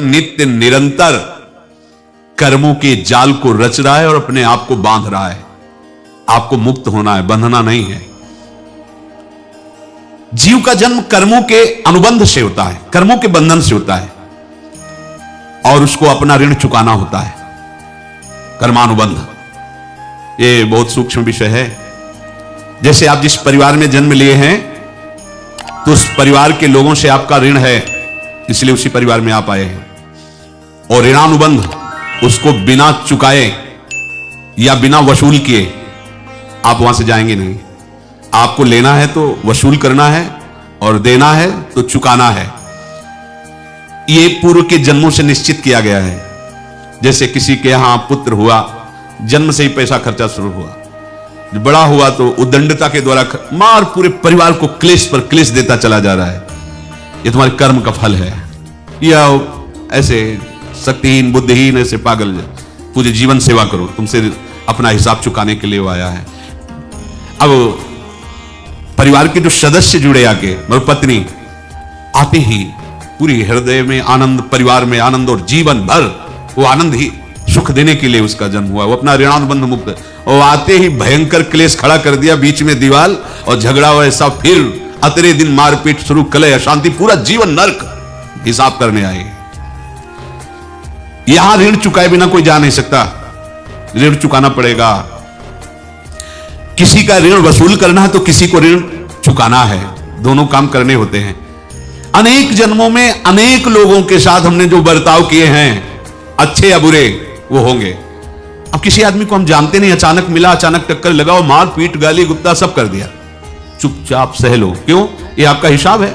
नित्य निरंतर कर्मों के जाल को रच रहा है और अपने आप को बांध रहा है। आपको मुक्त होना है, बंधना नहीं है। जीव का जन्म कर्मों के अनुबंध से होता है, कर्मों के बंधन से होता है, और उसको अपना ऋण चुकाना होता है। कर्मानुबंध ये बहुत सूक्ष्म विषय है। जैसे आप जिस परिवार में जन्म लिए हैं तो उस परिवार के लोगों से आपका ऋण है, इसलिए उसी परिवार में आप आए हैं। और ऋणानुबंध उसको बिना चुकाए या बिना वसूल किए आप वहां से जाएंगे नहीं। आपको लेना है तो वसूल करना है और देना है तो चुकाना है। ये पूर्व के जन्मों से निश्चित किया गया है। जैसे किसी के यहां पुत्र हुआ, जन्म से ही पैसा खर्चा शुरू हुआ, बड़ा हुआ तो उद्दंडता के द्वारा मार पूरे परिवार को क्लेश पर क्लेश देता चला जा रहा है। ये तुम्हारे कर्म का फल है। या ऐसे शक्तिहीन बुद्धिहीन ऐसे पागल पूरे जीवन सेवा करो, तुमसे अपना हिसाब चुकाने के लिए वो आया है। अब परिवार के जो सदस्य जुड़े आके, मतलब पत्नी आते ही पूरी हृदय में आनंद, परिवार में आनंद, और जीवन भर वो आनंद ही सुख देने के लिए उसका जन्म हुआ। वो अपना ऋणानुबंध मुक्त, और आते ही भयंकर क्लेश खड़ा कर दिया, बीच में दीवार और झगड़ा हुआ ऐसा, फिर अतरे दिन मारपीट शुरू, कलह अशांति, पूरा जीवन नर्क हिसाब करने आए। यहां ऋण चुकाए बिना कोई जा नहीं सकता, ऋण चुकाना पड़ेगा। किसी का ऋण वसूल करना है तो किसी को ऋण चुकाना है, दोनों काम करने होते हैं। अनेक जन्मों में अनेक लोगों के साथ हमने जो बर्ताव किए हैं, अच्छे या बुरे, वो होंगे। अब किसी आदमी को हम जानते नहीं, अचानक मिला, अचानक टक्कर लगा और मार पीट गाली गुप्ता सब कर दिया, चुपचाप सह लो। क्यों? ये आपका हिसाब है,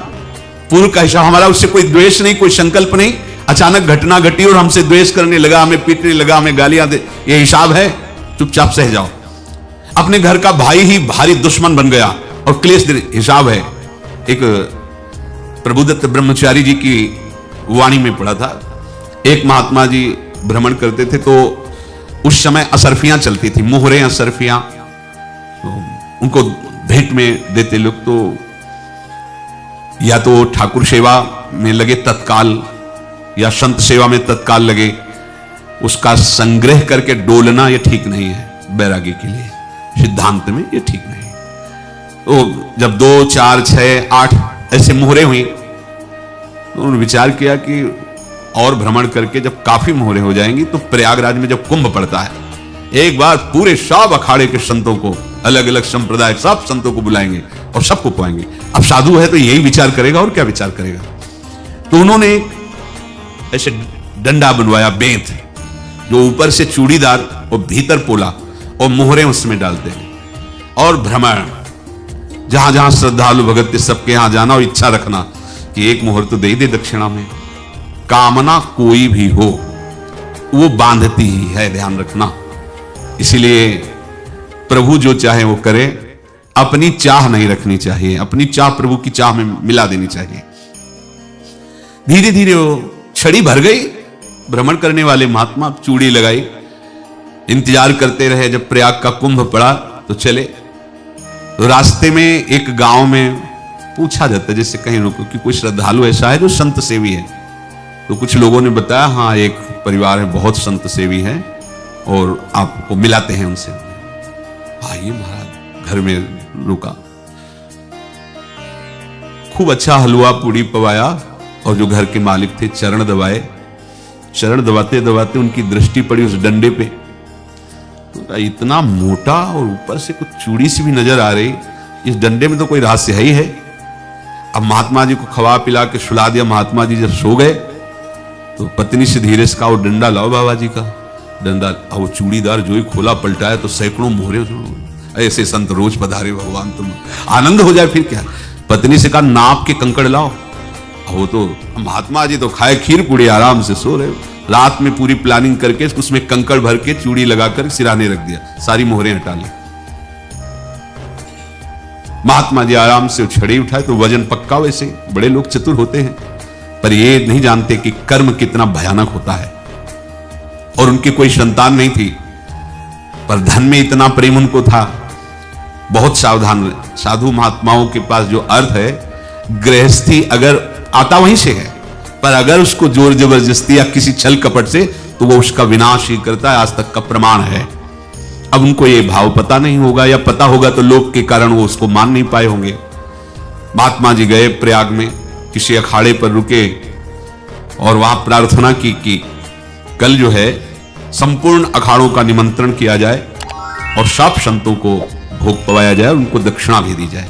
पूर्व का हिसाब। हमारा उससे कोई द्वेष नहीं, कोई संकल्प नहीं। अचानक घटना घटी और हमसे द्वेष करने लगा, हमें पीटने लगा, हमें गालियां दे, ये हिसाब है, चुपचाप सह जाओ। अपने घर का भाई ही भारी दुश्मन बन गया और क्लेश, हिसाब है। एक प्रभुदत्त ब्रह्मचारी जी की वाणी में पढ़ा था, एक महात्मा जी भ्रमण करते थे तो उस समय असरफियां चलती थी, मोहरे असरफियां, तो उनको भेंट में देते लोग। तो या तो ठाकुर सेवा में लगे तत्काल, या संत सेवा में तत्काल लगे, उसका संग्रह करके डोलना ये ठीक नहीं है बैरागी के लिए, सिद्धांत में ये ठीक नहीं। तो जब 2, 4, 6, 8 ऐसे मोहरे हुई तो उन्होंने विचार किया कि और भ्रमण करके जब काफी मोहरे हो जाएंगी तो प्रयागराज में जब कुंभ पड़ता है, एक बार पूरे सब अखाड़े के संतों को, अलग अलग संप्रदाय सब संतों को बुलाएंगे और सबको पाएंगे। अब साधु है तो यही विचार करेगा, और क्या विचार करेगा। तो उन्होंने ऐसे डंडा बनवाया, बेंत, जो ऊपर से चूड़ीदार और भीतर पोला, और मोहरे उसमें डालते हैं, और भ्रमण, जहां जहां श्रद्धालु भगत सबके यहां जाना और इच्छा रखना कि एक मोहर तो दे दे दक्षिणा में। कामना कोई भी हो वो बांधती ही है, ध्यान रखना। इसीलिए प्रभु जो चाहे वो करे, अपनी चाह नहीं रखनी चाहिए, अपनी चाह प्रभु की चाह में मिला देनी चाहिए। धीरे धीरे वो छड़ी भर गई, भ्रमण करने वाले महात्मा चूड़ी लगाई, इंतजार करते रहे। जब प्रयाग का कुंभ पड़ा तो चले। तो रास्ते में एक गांव में पूछा जाता है, जैसे कहीं रुको कि कोई श्रद्धालु ऐसा है जो संत सेवी है। तो कुछ लोगों ने बताया, हाँ एक परिवार है बहुत संत सेवी है और आपको मिलाते हैं उनसे। आइए महाराज, घर में रुका, खूब अच्छा हलवा पूड़ी पवाया, और जो घर के मालिक थे चरण दबाए। चरण दबाते दबाते उनकी दृष्टि पड़ी उस डंडे पे, तो इतना मोटा और ऊपर से कुछ चूड़ी सी भी नजर आ रही, इस डंडे में तो कोई रहस्य है ही है। अब महात्मा जी को खवा पिला के सुला दिया। महात्मा जी जब सो गए तो पत्नी से धीरे से कहा, वो डंडा लाओ बाबा जी का डंडा। वो चूड़ीदार जो ही खोला पलटाया तो सैकड़ों मोहरे। ऐसे संत रोज पधारे भगवान, तुम आनंद हो जाए फिर क्या। पत्नी से कहा, नाप के कंकड़ लाओ। वो तो महात्मा जी तो खाए खीर पूड़ी, आराम से सो रहे। रात में पूरी प्लानिंग करके उसमें कंकड़ भर के चूड़ी लगाकर सिराने रख दिया, सारी मोहरें हटा ली। महात्मा जी आराम से छड़ी उठाए तो वजन पक्का। वैसे बड़े लोग चतुर होते हैं, पर ये नहीं जानते कि कर्म कितना भयानक होता है। और उनकी कोई संतान नहीं थी, पर धन में इतना प्रेम उनको था। बहुत सावधान साधु महात्माओं के पास जो अर्थ है, गृहस्थी अगर आता वहीं से है, पर अगर उसको जोर जबरदस्ती या किसी छल कपट से, तो वो उसका विनाश ही करता है, आज तक का प्रमाण है। अब उनको ये भाव पता नहीं होगा, या पता होगा तो लोभ के कारण वो उसको मान नहीं पाए होंगे। महात्मा जी गए प्रयाग में, किसी अखाड़े पर रुके और वहां प्रार्थना की कि कल जो है संपूर्ण अखाड़ों का निमंत्रण किया जाए और सब संतों को भोग पवाया जाए, उनको दक्षिणा भी दी जाए।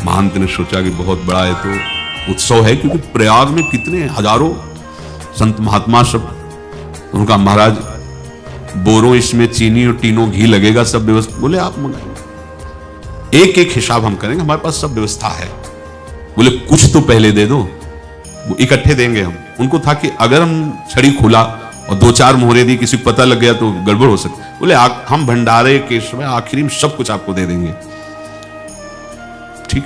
महंत ने सोचा कि बहुत बड़ा है तो उत्सव है, क्योंकि प्रयाग में कितने हजारों संत महात्मा सब। उनका महाराज बोरो इसमें चीनी और तीनों घी लगेगा, सब व्यवस्था। बोले आप मंगाइए, एक एक हिसाब हम करेंगे, हमारे पास सब व्यवस्था है। बोले कुछ तो पहले दे दो, वो इकट्ठे देंगे हम। उनको था कि अगर हम छड़ी खुला और 2-4 मोहरे दी, किसी को पता लग गया तो गड़बड़ हो सकती। बोले हम भंडारे के समय आखिरी में सब कुछ आपको दे देंगे। ठीक,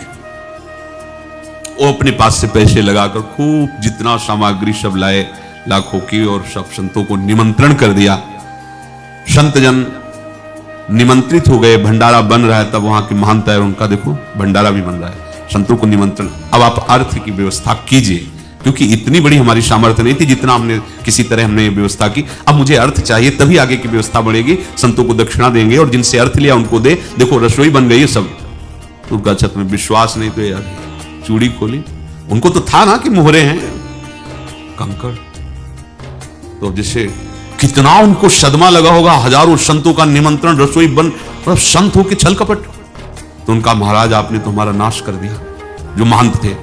वो अपने पास से पैसे लगाकर खूब जितना सामग्री सब लाए, लाखों की, और सब संतों को निमंत्रण कर दिया। संत जन निमंत्रित हो गए, भंडारा बन रहा है। तब वहां के महंत है, उनका देखो भंडारा भी बन रहा है, संतों को निमंत्रण। अब आप अर्थ की व्यवस्था कीजिए, क्योंकि इतनी बड़ी हमारी सामर्थ्य नहीं थी जितना हमने किसी तरह हमने व्यवस्था की। अब मुझे अर्थ चाहिए, तभी आगे की व्यवस्था बढ़ेगी। संतों को दक्षिणा देंगे और जिनसे अर्थ लिया उनको दे। देखो रसोई बन गई है सब। तो उनका छत में विश्वास नहीं तो यार चूड़ी खोली। उनको तो था ना कि मोहरे हैं कंकड़। तो जैसे कितना उनको सदमा लगा होगा, हजारों संतों का निमंत्रण, रसोई बन, मतलब संत हो के छल कपट। तो उनका महाराज आपने तो हमारा नाश कर दिया, जो महंत थे।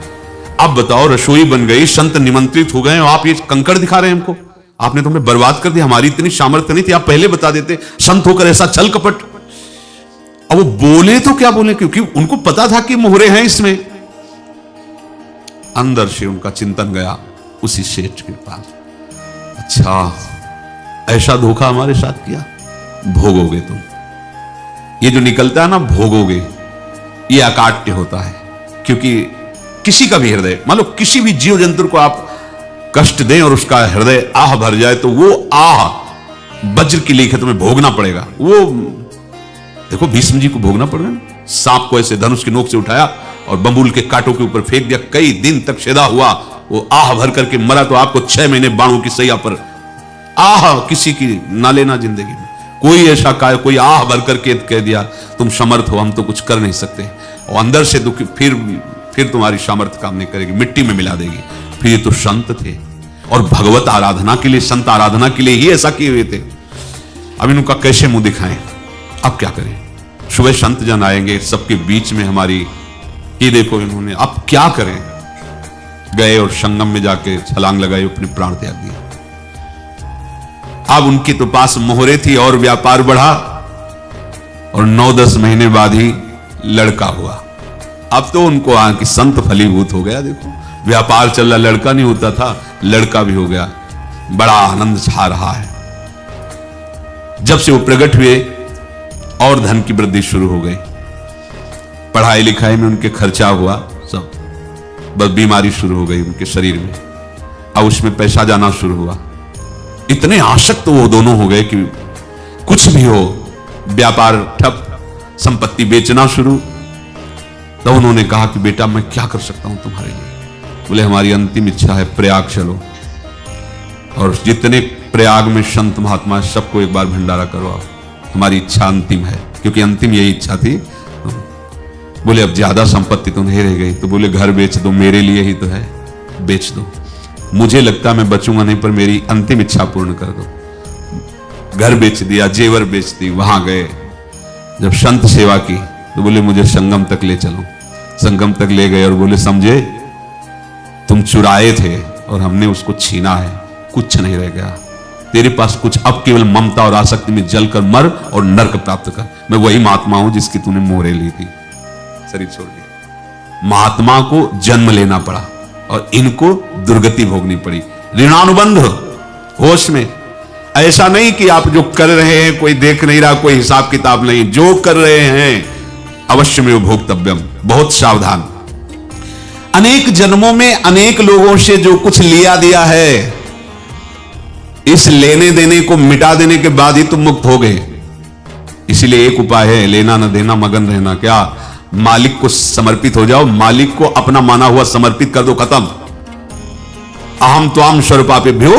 अब बताओ रसोई बन गई, संत निमंत्रित हो गए, और आप ये कंकड़ दिखा रहे हैं हमको। आपने तो हमें बर्बाद कर दिया, हमारी इतनी सामर्थ्य नहीं थी, आप पहले बता देते। संत होकर ऐसा छल कपट। अब वो बोले तो क्या बोले, क्योंकि उनको पता था कि मोहरे हैं इसमें। अंदर से उनका चिंतन गया उसी सेठ के पास, अच्छा ऐसा धोखा हमारे साथ किया, भोगोगे तुम। ये जो निकलता है ना भोगोगे, ये अकाट्य होता है। क्योंकि किसी का भी हृदय, मान लो किसी भी जीव जंतु को आप कष्ट दें और उसका हृदय आह भर जाए, तो वो आह वज्र की लेखे तुम्हें भोगना पड़ेगा। वो देखो भीष्म जी को भोगना पड़ रहा। सांप को ऐसे धनुष की नोक से उठाया और बंबूल के कांटों के ऊपर फेंक दिया, कई दिन तक छेदा हुआ, वो आह भर करके मरा। तो आपको 6 महीने बाणों की सैया पर आह किसी की ना लेना जिंदगी में। कोई ऐसा कोई आह भर करके कह दिया तुम समर्थ हो, हम तो कुछ कर नहीं सकते, और अंदर से दुखी, फिर तुम्हारी सामर्थ्य काम नहीं करेगी, मिट्टी में मिला देगी। फिर ये तो संत थे, और भगवत आराधना के लिए, संत आराधना के लिए ही ऐसा किए हुए थे। अब इनका कैसे मुंह दिखाएं, अब क्या करें। सुबह संत जन आएंगे, सबके बीच में हमारी, ये देखो इन्होंने, अब क्या करें। गए और संगम में जाके छलांग लगाई, अपने प्राण त्याग दिए। अब उनके तो पास मोहरे थी और व्यापार बढ़ा, और 9-10 महीने बाद ही लड़का हुआ। अब तो उनको कि संत फलीभूत हो गया। देखो व्यापार चल रहा, लड़का नहीं होता था, लड़का भी हो गया। बड़ा आनंद छा रहा है। जब से वो प्रकट हुए और धन की वृद्धि शुरू हो गई, पढ़ाई लिखाई में उनके खर्चा हुआ सब, बस बीमारी शुरू हो गई उनके शरीर में। अब उसमें पैसा जाना शुरू हुआ। इतने आसक्त वो दोनों हो गए कि कुछ भी हो, व्यापार ठप, संपत्ति बेचना शुरू। तो उन्होंने कहा कि बेटा मैं क्या कर सकता हूं तुम्हारे लिए। बोले हमारी अंतिम इच्छा है, प्रयाग चलो, और जितने प्रयाग में संत महात्मा सबको एक बार भंडारा करो। आप हमारी इच्छा अंतिम है, क्योंकि अंतिम यही इच्छा थी। बोले अब ज्यादा संपत्ति तो नहीं रह गई। तो बोले घर बेच दो, मेरे लिए ही तो है, बेच दो। मुझे लगता मैं बचूंगा नहीं, पर मेरी अंतिम इच्छा पूर्ण कर दो। घर बेच दिया, जेवर बेच दी। वहां गए, जब संत सेवा की तो बोले मुझे संगम तक ले चलो। संगम तक ले गए और बोले समझे तुम चुराए थे और हमने उसको छीना है, कुछ नहीं रह गया तेरे पास कुछ, अब केवल ममता और आसक्ति में जलकर मर और नरक प्राप्त कर। मैं वही महात्मा हूं जिसकी तूने मोहरे ली थी, शरीर छोड़ दिया। महात्मा को जन्म लेना पड़ा और इनको दुर्गति भोगनी पड़ी। ऋणानुबंध होश में, ऐसा नहीं कि आप जो कर रहे हैं कोई देख नहीं रहा, कोई हिसाब किताब नहीं, जो कर रहे हैं अवश्य में भोक्तव्यम। बहुत सावधान। अनेक जन्मों में अनेक लोगों से जो कुछ लिया दिया है, इस लेने देने को मिटा देने के बाद ही तुम मुक्त हो गए। इसीलिए एक उपाय है, लेना न देना मगन रहना। क्या? मालिक को समर्पित हो जाओ, मालिक को अपना माना हुआ समर्पित कर दो, खत्म। अहम त्वाम स्वरूपापेभ्यो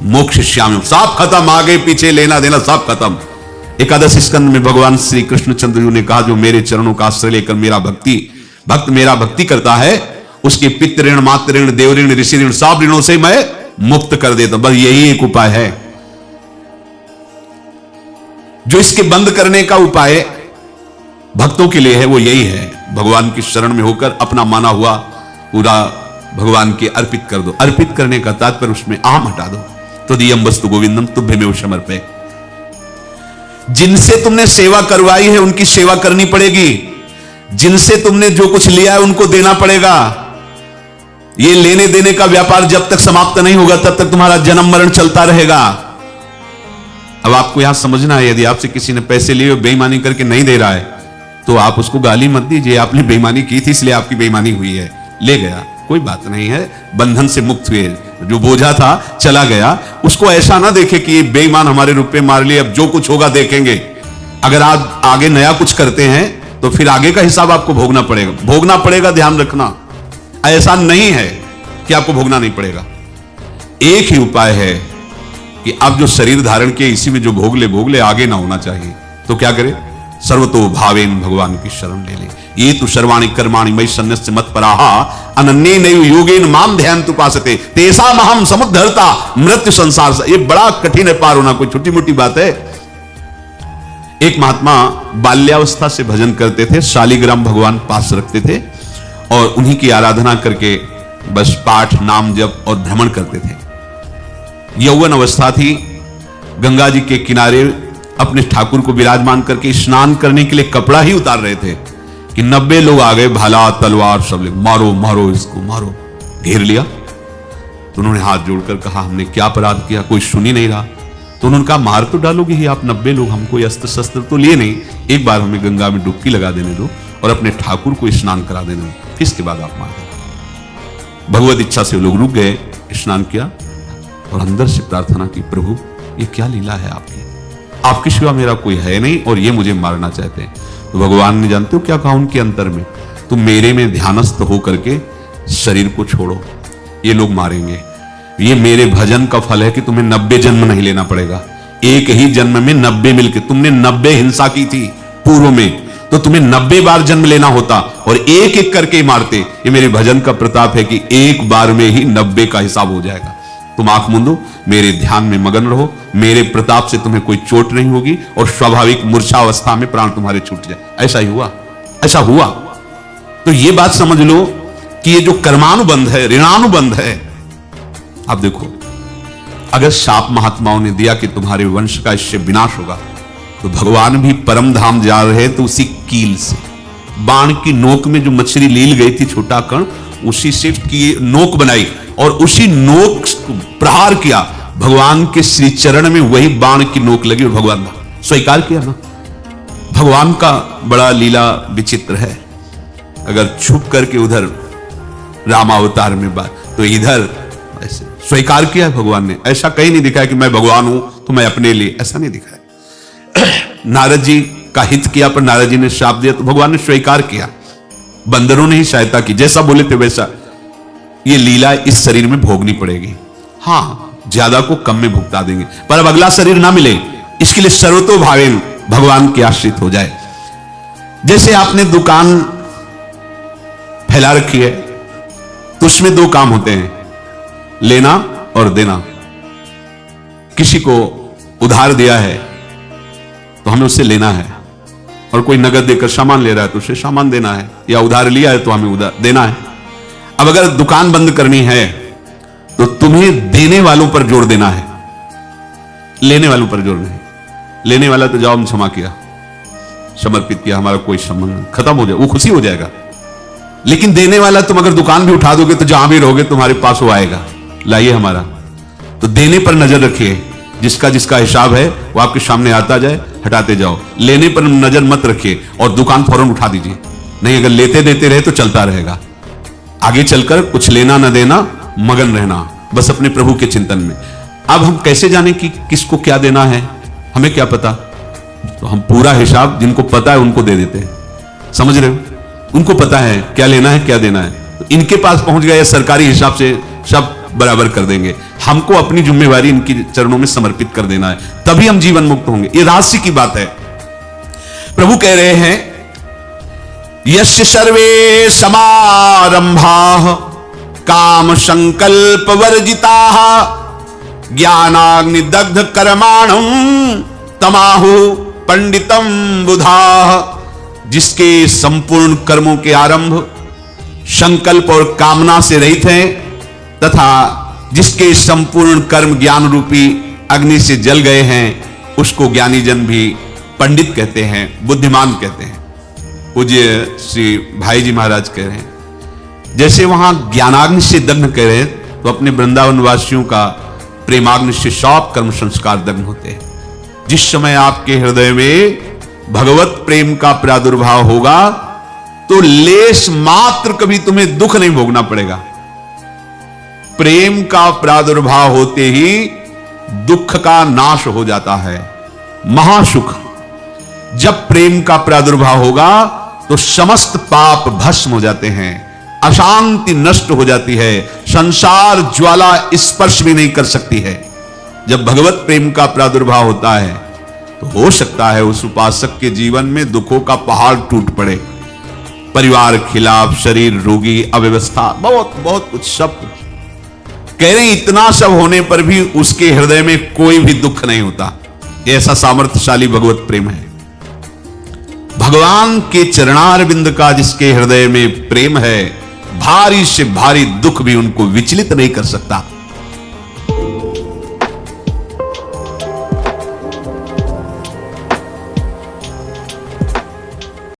मोक्षयिष्यामि। सब खत्म, आगे पीछे लेना देना सब खत्म। एकादश स्कंद में भगवान श्री कृष्णचंद्र जी ने कहा, जो मेरे चरणों का आश्रय लेकर भक्त मेरा भक्ति करता है, उसके पितृ ऋण, मातृ ऋण, देव ऋण, ऋषि ऋण, सब ऋणों से मैं मुक्त कर देता हूं। बस यही एक उपाय है जो इसके बंद करने का उपाय भक्तों के लिए है, वो यही है, भगवान की शरण में होकर अपना माना हुआ पूरा भगवान के अर्पित कर दो। अर्पित करने का तात्पर्य उसमें अहम हटा दो। तो दियम वस्तु गोविंदम तुभ्यमेव समर्पये। जिनसे तुमने सेवा करवाई है उनकी सेवा करनी पड़ेगी, जिनसे तुमने जो कुछ लिया है उनको देना पड़ेगा। ये लेने देने का व्यापार जब तक समाप्त नहीं होगा तब तक तुम्हारा जन्म मरण चलता रहेगा। अब आपको यहां समझना है, यदि आपसे किसी ने पैसे लिए बेईमानी करके नहीं दे रहा है तो आप उसको गाली मत दीजिए, आपने बेईमानी की थी इसलिए आपकी बेईमानी हुई है, ले गया, कोई बात नहीं है, बंधन से मुक्त हुए, जो बोझा था चला गया। उसको ऐसा ना देखे कि ये बेईमान हमारे रुपए मार लिए, अब जो कुछ होगा देखेंगे। अगर आप आगे नया कुछ करते हैं तो फिर आगे का हिसाब आपको भोगना पड़ेगा, ध्यान रखना। ऐसा नहीं है कि आपको भोगना नहीं पड़ेगा। एक ही उपाय है कि आप जो शरीर धारण किए इसी में जो भोग ले, आगे ना होना चाहिए। तो क्या करे? सर्वतो भावेन भगवान की शरण ले ले। ये तो सर्वाणि कर्माणि मयि सन्न्यस्य मत्पराहा अनन्येनैव योगेन माम ध्यायन्तु उपासते तेषाम् अहं समुद्धर्ता मृत्यु संसार से। ये बड़ा कठिन है पार होना, कोई छोटी मोटी बात है। एक महात्मा बाल्यावस्था से भजन करते थे, शालिग्राम भगवान पास रखते थे और उन्हीं की आराधना करके बस पाठ, नाम जप और भ्रमण करते थे। यौवन अवस्था थी, गंगा जी के किनारे अपने ठाकुर को विराजमान करके स्नान करने के लिए कपड़ा ही उतार रहे थे कि 90 लोग आ गए, भाला तलवार सब ले, मारो मारो इसको मारो, घेर लिया। तो उन्होंने हाथ जोड़कर कहा, हमने क्या अपराध किया? कोई सुन ही नहीं रहा। तो उन्होंने कहा, मार तो डालोगे ही आप 90 लोग, हम कोई अस्त्र शस्त्र तो लिए नहीं, एक बार हमें गंगा में डुबकी लगा देने दो और अपने ठाकुर को स्नान करा देने दो, इसके बाद आप मार देना। भगवत इच्छा से लोग रुक गए, स्नान किया और अंदर से प्रार्थना की, प्रभु ये क्या लीला है आपकी सिवा मेरा कोई है नहीं और ये मुझे मारना चाहते हैं। तो भगवान ने जानते हो क्या कहा उनके अंतर में? तुम मेरे में ध्यानस्थ हो करके शरीर को छोड़ो, ये लोग मारेंगे। ये मेरे भजन का फल है कि तुम्हें 90 जन्म नहीं लेना पड़ेगा। एक ही जन्म में 90 मिलके, तुमने 90 हिंसा की थी पूर्व में, तो तुम्हें 90 बार जन्म लेना होता और एक एक करके मारते। ये मेरे भजन का प्रताप है कि एक बार में ही 90 का हिसाब हो जाएगा। तुम आंख मूंदो, मेरे ध्यान में मगन रहो, मेरे प्रताप से तुम्हें कोई चोट नहीं होगी और स्वाभाविक मूर्छावस्था में प्राण तुम्हारे छूट जाए। ऐसा ही हुआ, ऐसा हुआ। तो ये बात समझ लो कि ये जो कर्मानुबंध है, ऋणानुबंध है। आप देखो, अगर शाप महात्माओं ने दिया कि तुम्हारे वंश का इससे विनाश होगा, तो भगवान भी परम धाम जा रहे तो उसी कील से, बाण की नोक में जो मछली लील गई थी, छोटा कण, उसी से की नोक बनाई और उसी नोक प्रहार किया। भगवान के श्री चरण में वही बाण की नोक लगी और भगवान स्वीकार किया ना। भगवान का बड़ा लीला विचित्र है। अगर छुप करके उधर रामावतार में बात, तो इधर ऐसे स्वीकार किया भगवान ने। ऐसा कहीं नहीं दिखाया कि मैं भगवान हूं तो मैं अपने लिए, ऐसा नहीं दिखाया। नारद जी का हित किया पर नारद जी ने श्राप दिया तो भगवान ने स्वीकार किया। बंदरों ने ही सहायता की, जैसा बोले थे वैसा। ये लीला इस शरीर में भोगनी पड़ेगी। हाँ, ज्यादा को कम में भुगता देंगे, पर अब अगला शरीर ना मिले, इसके लिए सर्वतो भावेन भगवान के आश्रित हो जाए। जैसे आपने दुकान फैला रखी है तो उसमें दो काम होते हैं, लेना और देना। किसी को उधार दिया है तो हमें उससे लेना है, और कोई नगद देकर सामान ले रहा है तो उसे सामान देना है, या उधार लिया है तो हमें उधार देना है। अब अगर दुकान बंद करनी है तो तुम्हें देने वालों पर जोर देना है, लेने वालों पर जोर नहीं। लेने वाला तो जाओ, हम क्षमा किया, समर्पित किया, हमारा कोई संबंध, खत्म हो जाए, वो खुशी हो जाएगा। लेकिन देने वाला, तुम अगर दुकान भी उठा दोगे तो जहां भी रहोगे तुम्हारे पास वो आएगा, लाइए हमारा। तो देने पर नजर रखिए, जिसका जिसका हिसाब है वो आपके सामने आता जाए, हटाते जाओ। लेने पर नजर मत रखिए और दुकान फौरन उठा दीजिए, नहीं अगर लेते देते रहे तो चलता रहेगा। आगे चलकर कुछ लेना न देना, मगन रहना बस अपने प्रभु के चिंतन में। अब हम कैसे जाने कि किसको क्या देना है, हमें क्या पता? तो हम पूरा हिसाब जिनको पता है उनको दे देते हैं, समझ रहे हो? उनको पता है क्या लेना है क्या देना है, तो इनके पास पहुंच गए, सरकारी हिसाब से सब बराबर कर देंगे। हमको अपनी जिम्मेवारी इनकी चरणों में समर्पित कर देना है, तभी हम जीवन मुक्त होंगे। ये रहस्य की बात है। प्रभु कह रहे हैं यस्य सर्वे समारंभाः काम संकल्प वर्जिताः ज्ञानाग्निदग्ध कर्माणं तमाहु पंडितम बुधाः। जिसके संपूर्ण कर्मों के आरंभ संकल्प और कामना से रहित हैं तथा जिसके संपूर्ण कर्म ज्ञान रूपी अग्नि से जल गए हैं, उसको ज्ञानी जन भी पंडित कहते हैं, बुद्धिमान कहते हैं। पूज्य श्री भाई जी महाराज कह रहे हैं जैसे वहां ज्ञानाग्नि से दग्न कह रहे हैं, तो अपने वृंदावन वासियों का प्रेमाग्नि से सब कर्म संस्कार दग्न होते हैं। जिस समय आपके हृदय में भगवत प्रेम का प्रादुर्भाव होगा तो लेश मात्र कभी तुम्हें दुख नहीं भोगना पड़ेगा। प्रेम का प्रादुर्भाव होते ही दुख का नाश हो जाता है, महासुख। जब प्रेम का प्रादुर्भाव होगा तो समस्त पाप भस्म हो जाते हैं, अशांति नष्ट हो जाती है, संसार ज्वाला स्पर्श भी नहीं कर सकती है। जब भगवत प्रेम का प्रादुर्भाव होता है तो हो सकता है उस उपासक के जीवन में दुखों का पहाड़ टूट पड़े, परिवार खिलाफ, शरीर रोगी, अव्यवस्था, बहुत बहुत कुछ, सब कुछ कह रहे हैं। इतना सब होने पर भी उसके हृदय में कोई भी दुख नहीं होता। ऐसा सामर्थ्यशाली भगवत प्रेम है। भगवान के चरणारविंद का जिसके हृदय में प्रेम है, भारी से भारी दुख भी उनको विचलित नहीं कर सकता।